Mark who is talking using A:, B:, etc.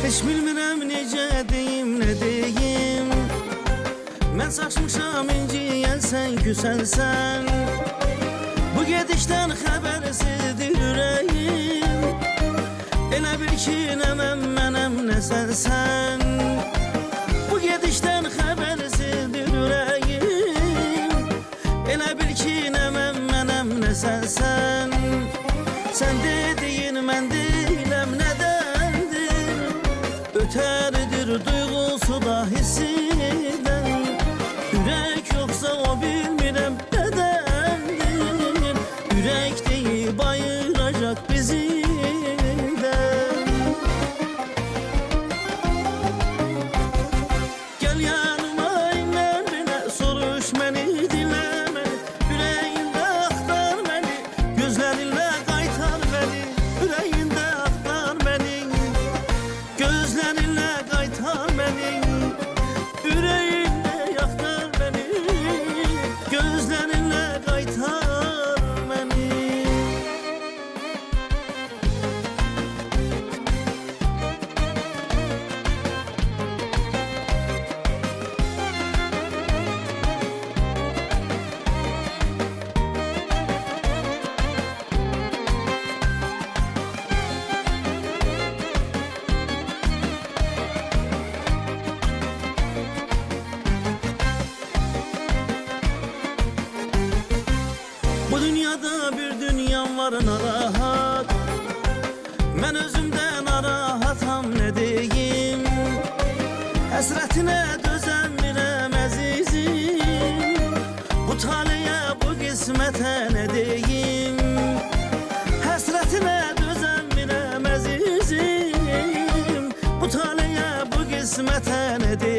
A: Hiç bilmirəm necə deyim, nə deyim. Mən saçmışam inciyən, sən küsənsən. Bu gedişdən xəbərsidir ürəyim. Elə bil ki, nə mənəm, nə sənsən. Bu gedişdən xəbərsidir ürəyim. Elə bil ki, nə mənəm, nə sənsən. Sən dediyin mən deyiləm, nədəndir? Ötəridir duyğusu da hissindən. Ürək yoxsa o bilmirəm nədəndir? Ürək deyib ayıracaq bizdən. Gəl yanıma inə, soruş məni, dinlə məni. Ürəyində axtar məni, gözlərinlə qaytar məni. Ürəyində axtar məni, gözlərinlə qaytar məni. Ürəyində axtar məni, gözlərinlə qaytar məni. Bu dünyada bir dünyam var narahat. Mən özümdən narahatam, nə deyim. Həsrətinə dözəmirəm əzizim. Bu taliyə, bu qismətə nə deyim. Həsrətinə dözəmirəm əzizim. Bu taliyə, bu qismətə nə deyim.